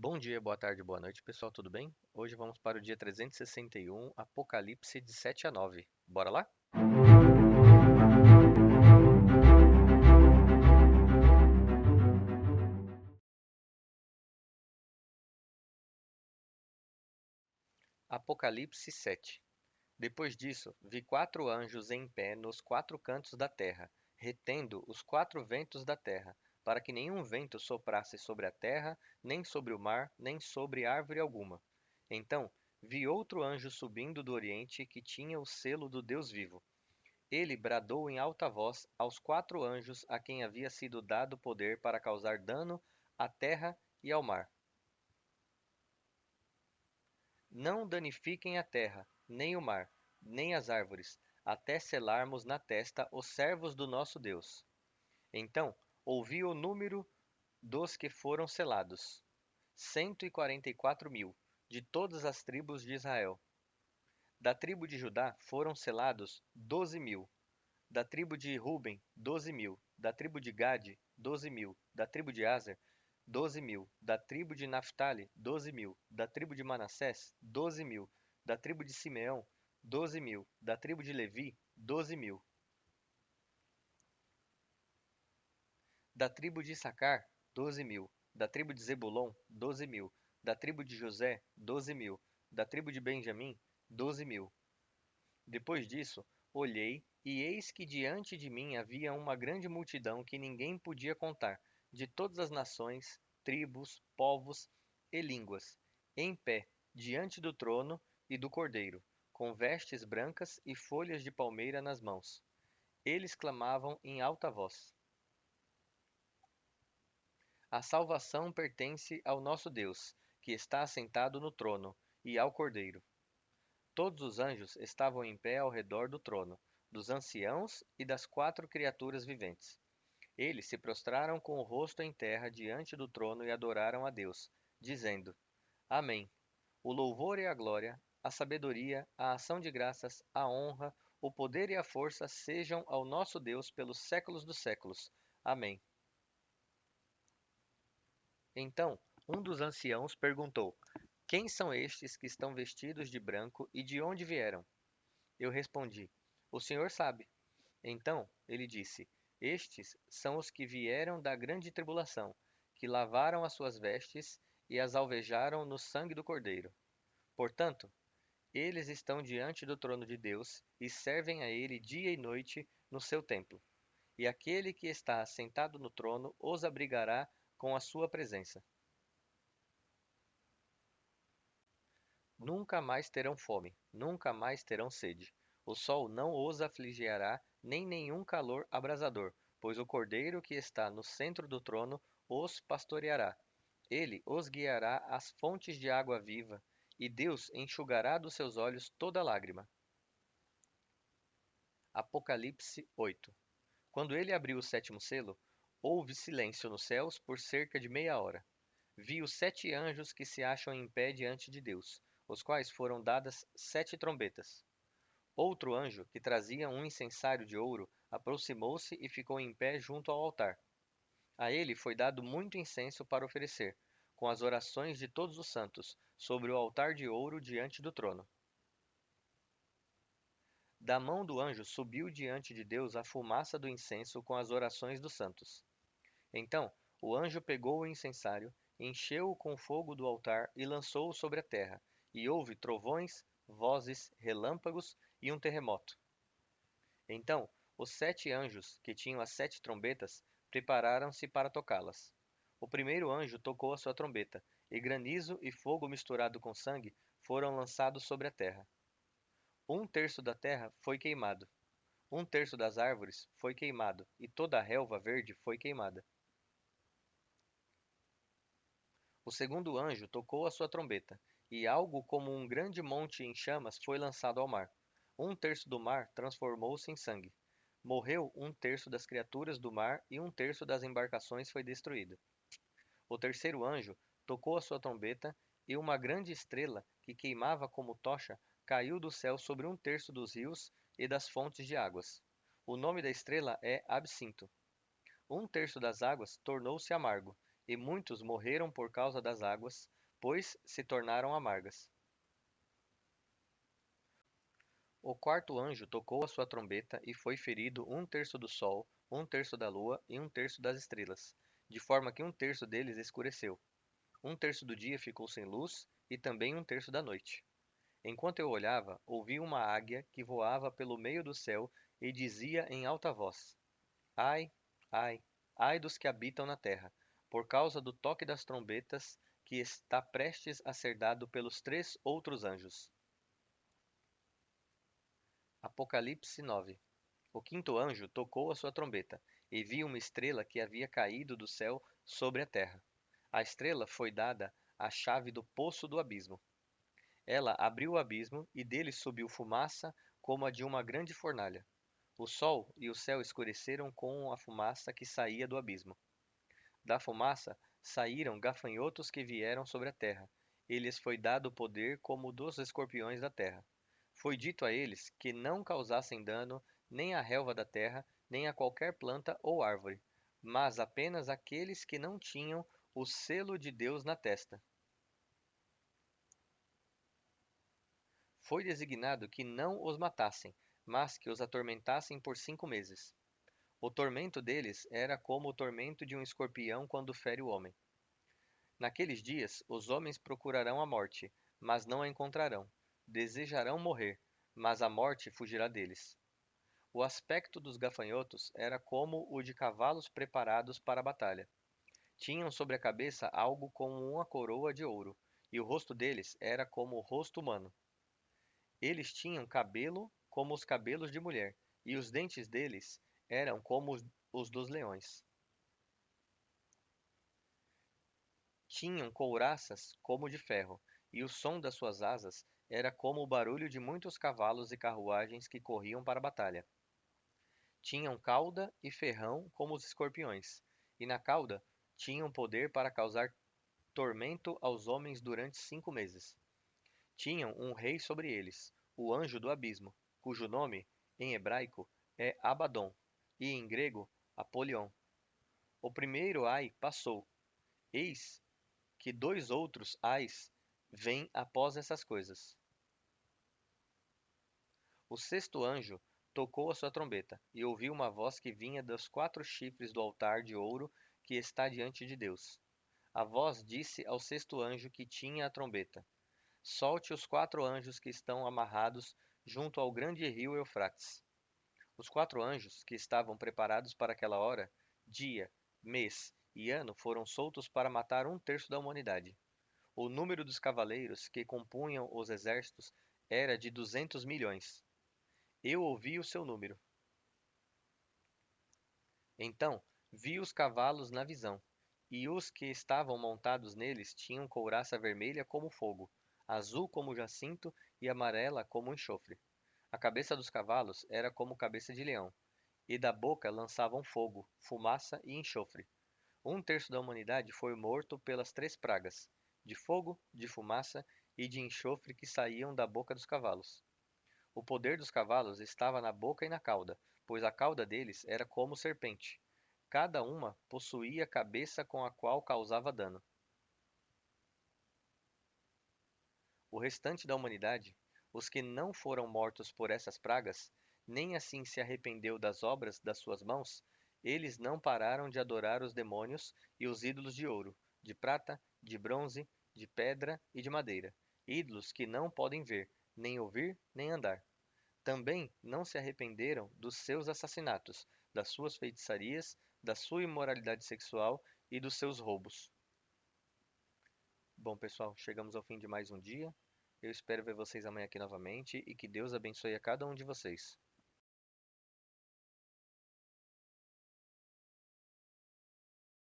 Bom dia, boa tarde, boa noite, pessoal, tudo bem? Hoje vamos para o dia 361, Apocalipse de 7 a 9. Bora lá? Apocalipse 7. Depois disso, vi 4 anjos em pé nos 4 cantos da terra, retendo os 4 ventos da terra, para que nenhum vento soprasse sobre a terra, nem sobre o mar, nem sobre árvore alguma. Então, vi outro anjo subindo do oriente que tinha o selo do Deus vivo. Ele bradou em alta voz aos 4 anjos a quem havia sido dado poder para causar dano à terra e ao mar: Não danifiquem a terra, nem o mar, nem as árvores, até selarmos na testa os servos do nosso Deus. Então ouvi o número dos que foram selados: 144.000, de todas as tribos de Israel. Da tribo de Judá foram selados 12.000. Da tribo de Ruben, 12.000. Da tribo de Gade, 12.000. Da tribo de Aser, 12.000. Da tribo de Naphtali, 12.000. Da tribo de Manassés, 12.000. Da tribo de Simeão, 12.000. Da tribo de Levi, 12.000. Da tribo de Issacar, 12.000. Da tribo de Zebulon, 12.000. Da tribo de José, 12.000. Da tribo de Benjamim, 12.000. Depois disso, olhei, e eis que diante de mim havia uma grande multidão que ninguém podia contar, de todas as nações, tribos, povos e línguas, em pé, diante do trono e do Cordeiro, com vestes brancas e folhas de palmeira nas mãos. Eles clamavam em alta voz: A salvação pertence ao nosso Deus, que está assentado no trono, e ao Cordeiro. Todos os anjos estavam em pé ao redor do trono, dos anciãos e das 4 criaturas viventes. Eles se prostraram com o rosto em terra diante do trono e adoraram a Deus, dizendo: Amém. O louvor e a glória, a sabedoria, a ação de graças, a honra, o poder e a força sejam ao nosso Deus pelos séculos dos séculos. Amém. Então, um dos anciãos perguntou: Quem são estes que estão vestidos de branco e de onde vieram? Eu respondi: O Senhor sabe. Então ele disse: Estes são os que vieram da grande tribulação, que lavaram as suas vestes e as alvejaram no sangue do Cordeiro. Portanto, eles estão diante do trono de Deus e servem a ele dia e noite no seu templo. E aquele que está assentado no trono os abrigará com a sua presença. Nunca mais terão fome, nunca mais terão sede. O sol não os afligirá, nem nenhum calor abrasador, pois o Cordeiro que está no centro do trono os pastoreará. Ele os guiará às fontes de água viva, e Deus enxugará dos seus olhos toda lágrima. Apocalipse 8. Quando ele abriu o sétimo selo, houve silêncio nos céus por cerca de meia hora. Vi os 7 anjos que se acham em pé diante de Deus, os quais foram dadas 7 trombetas. Outro anjo, que trazia um incensário de ouro, aproximou-se e ficou em pé junto ao altar. A ele foi dado muito incenso para oferecer, com as orações de todos os santos, sobre o altar de ouro diante do trono. Da mão do anjo subiu diante de Deus a fumaça do incenso com as orações dos santos. Então o anjo pegou o incensário, encheu-o com fogo do altar e lançou-o sobre a terra, e houve trovões, vozes, relâmpagos e um terremoto. Então os 7 anjos, que tinham as 7 trombetas, prepararam-se para tocá-las. O primeiro anjo tocou a sua trombeta, e granizo e fogo misturado com sangue foram lançados sobre a terra. 1/3 da terra foi queimado, 1/3 das árvores foi queimado, e toda a relva verde foi queimada. O segundo anjo tocou a sua trombeta, e algo como um grande monte em chamas foi lançado ao mar. 1/3 do mar transformou-se em sangue. Morreu 1/3 das criaturas do mar, e 1/3 das embarcações foi destruído. O terceiro anjo tocou a sua trombeta, e uma grande estrela, que queimava como tocha, caiu do céu sobre 1/3 dos rios e das fontes de águas. O nome da estrela é Absinto. 1/3 das águas tornou-se amargo, e muitos morreram por causa das águas, pois se tornaram amargas. O quarto anjo tocou a sua trombeta e foi ferido um terço do sol, um terço da lua e um terço das estrelas, de forma que um terço deles escureceu. Um terço do dia ficou sem luz e também um terço da noite. Enquanto eu olhava, ouvi uma águia que voava pelo meio do céu e dizia em alta voz: Ai, ai, ai dos que habitam na terra, por causa do toque das trombetas que está prestes a ser dado pelos três outros anjos. Apocalipse 9. O quinto anjo tocou a sua trombeta, e vi uma estrela que havia caído do céu sobre a terra. A estrela foi dada a chave do poço do abismo. Ela abriu o abismo e dele subiu fumaça como a de uma grande fornalha. O sol e o céu escureceram com a fumaça que saía do abismo. Da fumaça saíram gafanhotos que vieram sobre a terra. E lhes foi dado poder como o dos escorpiões da terra. Foi dito a eles que não causassem dano nem à relva da terra, nem a qualquer planta ou árvore, mas apenas aqueles que não tinham o selo de Deus na testa. Foi designado que não os matassem, mas que os atormentassem por 5 meses. O tormento deles era como o tormento de um escorpião quando fere o homem. Naqueles dias, os homens procurarão a morte, mas não a encontrarão. Desejarão morrer, mas a morte fugirá deles. O aspecto dos gafanhotos era como o de cavalos preparados para a batalha. Tinham sobre a cabeça algo como uma coroa de ouro, e o rosto deles era como o rosto humano. Eles tinham cabelo como os cabelos de mulher, e os dentes deles eram como os dos leões. Tinham couraças como de ferro, e o som das suas asas era como o barulho de muitos cavalos e carruagens que corriam para a batalha. Tinham cauda e ferrão como os escorpiões, e na cauda tinham poder para causar tormento aos homens durante 5 meses. Tinham um rei sobre eles, o anjo do abismo, cujo nome, em hebraico, é Abaddon, e em grego, Apolion. O primeiro ai passou. Eis que dois outros ais vêm após essas coisas. O sexto anjo tocou a sua trombeta, e ouviu uma voz que vinha dos quatro chifres do altar de ouro que está diante de Deus. A voz disse ao sexto anjo que tinha a trombeta: Solte os quatro anjos que estão amarrados junto ao grande rio Eufrates. Os quatro anjos que estavam preparados para aquela hora, dia, mês e ano foram soltos para matar um terço da humanidade. O número dos cavaleiros que compunham os exércitos era de 200 milhões. Eu ouvi o seu número. Então vi os cavalos na visão, e os que estavam montados neles tinham couraça vermelha como fogo, azul como jacinto e amarela como enxofre. A cabeça dos cavalos era como cabeça de leão, e da boca lançavam fogo, fumaça e enxofre. Um terço da humanidade foi morto pelas três pragas, de fogo, de fumaça e de enxofre que saíam da boca dos cavalos. O poder dos cavalos estava na boca e na cauda, pois a cauda deles era como serpente. Cada uma possuía cabeça com a qual causava dano. O restante da humanidade, os que não foram mortos por essas pragas, nem assim se arrependeu das obras das suas mãos, eles não pararam de adorar os demônios e os ídolos de ouro, de prata, de bronze, de pedra e de madeira, ídolos que não podem ver, nem ouvir, nem andar. Também não se arrependeram dos seus assassinatos, das suas feitiçarias, da sua imoralidade sexual e dos seus roubos. Bom, pessoal, chegamos ao fim de mais um dia. Eu espero ver vocês amanhã aqui novamente e que Deus abençoe a cada um de vocês.